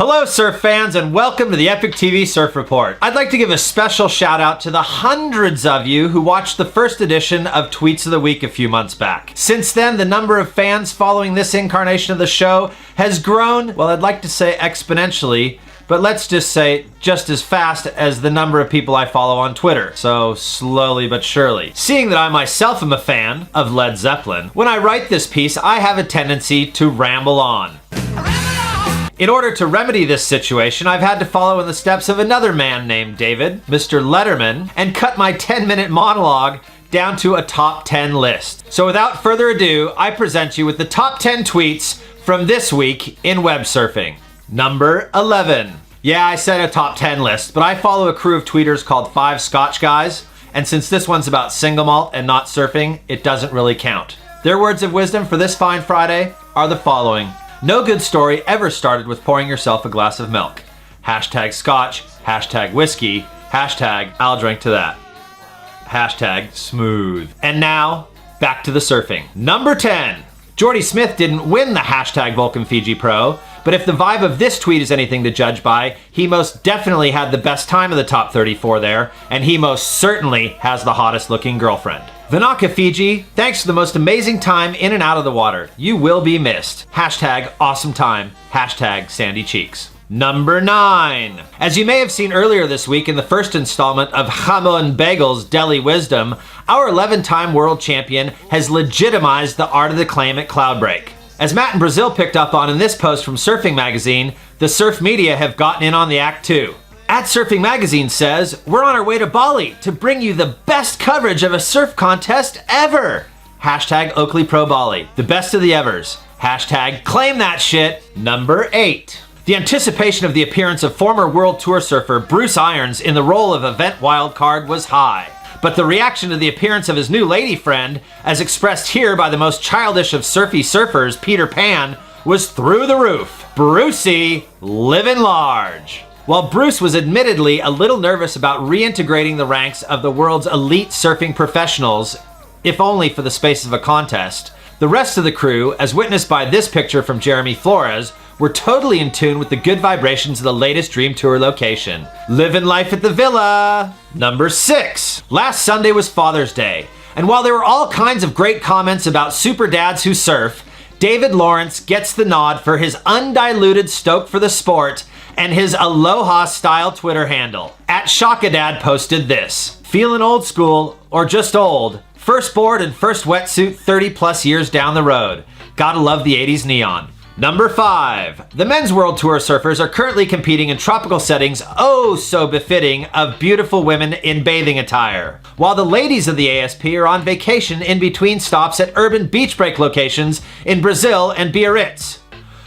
Hello surf fans and welcome to the Epic TV Surf Report. I'd like to give a special shout out to the hundreds of you who watched the first edition of Tweets of the Week a few months back. Since then, the number of fans following this incarnation of the show has grown, well, I'd like to say exponentially, but let's just say just as fast as the number of people I follow on Twitter. So slowly but surely. Seeing that I myself am a fan of Led Zeppelin, when I write this piece, I have a tendency to ramble on. In order to remedy this situation, I've had to follow in the steps of another man named David, Mr. Letterman, and cut my 10-minute monologue down to a top 10 list. So without further ado, I present you with the top 10 tweets from this week in web surfing. Number 11. Yeah, I said a top 10 list, but I follow a crew of tweeters called 5 Scotch Guys, and since this one's about single malt and not surfing, it doesn't really count. Their words of wisdom for this fine Friday are the following. No good story ever started with pouring yourself a glass of milk. Hashtag Scotch, hashtag whiskey, hashtag I'll drink to that. Hashtag smooth. And now, back to the surfing. Number 10. Jordy Smith didn't win the hashtag Vulcan Fiji Pro, but if the vibe of this tweet is anything to judge by, he most definitely had the best time of the top 34 there, and he most certainly has the hottest looking girlfriend. Vinaka Fiji, thanks for the most amazing time in and out of the water. You will be missed. Hashtag awesome time. Hashtag sandy cheeks. Number 9. As you may have seen earlier this week in the first installment of Jamon Bagel's Deli Wisdom, our 11-time world champion has legitimized the art of the claim at Cloudbreak. As Matt in Brazil picked up on in this post from Surfing Magazine, the surf media have gotten in on the act too. At Surfing Magazine says, we're on our way to Bali to bring you the best coverage of a surf contest ever. Hashtag Oakley Pro Bali, the best of the evers. Hashtag claim that shit. Number 8. The anticipation of the appearance of former World Tour surfer Bruce Irons in the role of event wildcard was high. But the reaction to the appearance of his new lady friend, as expressed here by the most childish of surfy surfers, Peter Pan, was through the roof. Brucey, living large. While Bruce was admittedly a little nervous about reintegrating the ranks of the world's elite surfing professionals, if only for the space of a contest, the rest of the crew, as witnessed by this picture from Jeremy Flores, were totally in tune with the good vibrations of the latest Dream Tour location. Living life at the villa. Number 6. Last Sunday was Father's Day, and while there were all kinds of great comments about super dads who surf, David Lawrence gets the nod for his undiluted stoke for the sport and his Aloha-style Twitter handle. At Shakadad posted this. Feeling old school, or just old. First board and first wetsuit 30 plus years down the road. Gotta love the 80s neon. Number 5. The men's World Tour surfers are currently competing in tropical settings oh so befitting of beautiful women in bathing attire, while the ladies of the ASP are on vacation in between stops at urban beach break locations in Brazil and Biarritz.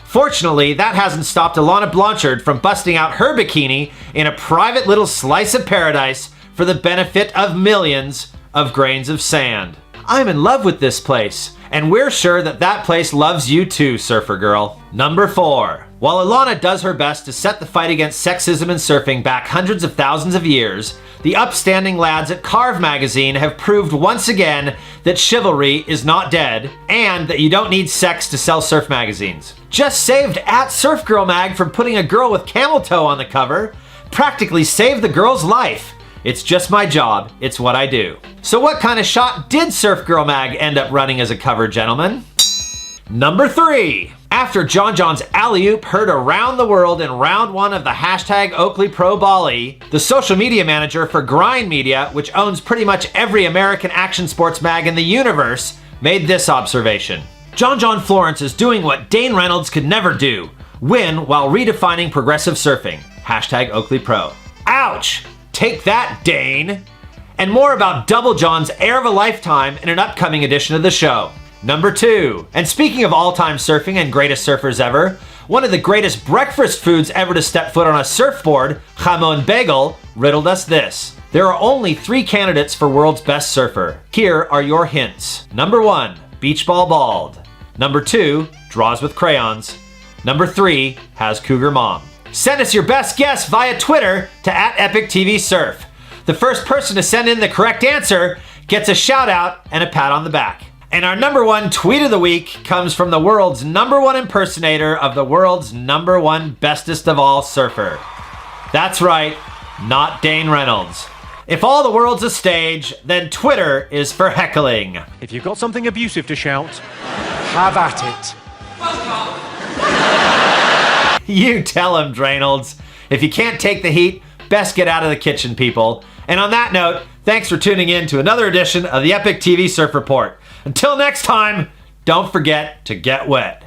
Fortunately, that hasn't stopped Alana Blanchard from busting out her bikini in a private little slice of paradise for the benefit of millions of grains of sand. I'm in love with this place, and we're sure that that place loves you too, surfer girl. Number 4. While Alana does her best to set the fight against sexism in surfing back hundreds of thousands of years, the upstanding lads at Carve magazine have proved once again that chivalry is not dead, and that you don't need sex to sell surf magazines. Just saved at Surf Girl Mag from putting a girl with camel toe on the cover. Practically saved the girl's life. It's just my job, it's what I do. So what kind of shot did Surf Girl Mag end up running as a cover, gentlemen? Number 3. After John John's alley-oop heard around the world in round 1 of the hashtag Oakley Pro Bali, the social media manager for Grind Media, which owns pretty much every American action sports mag in the universe, made this observation. John John Florence is doing what Dane Reynolds could never do, win while redefining progressive surfing. Hashtag Oakley Pro. Ouch! Take that, Dane! And more about Double John's Air of a Lifetime in an upcoming edition of the show. Number 2. And speaking of all-time surfing and greatest surfers ever, one of the greatest breakfast foods ever to step foot on a surfboard, Jamon Bagel, riddled us this. There are only 3 candidates for world's best surfer. Here are your hints. Number 1, beach ball bald. Number 2, draws with crayons. Number 3, has cougar mom. Send us your best guess via Twitter to @EpicTVSurf. The first person to send in the correct answer gets a shout out and a pat on the back. And our number one tweet of the week comes from the world's number one impersonator of the world's number one bestest of all surfer. That's right, not Dane Reynolds. If all the world's a stage, then Twitter is for heckling. If you've got something abusive to shout, have at it. You tell him, Reynolds. If you can't take the heat, best get out of the kitchen, people. And on that note, thanks for tuning in to another edition of the Epic TV Surf Report. Until next time, don't forget to get wet.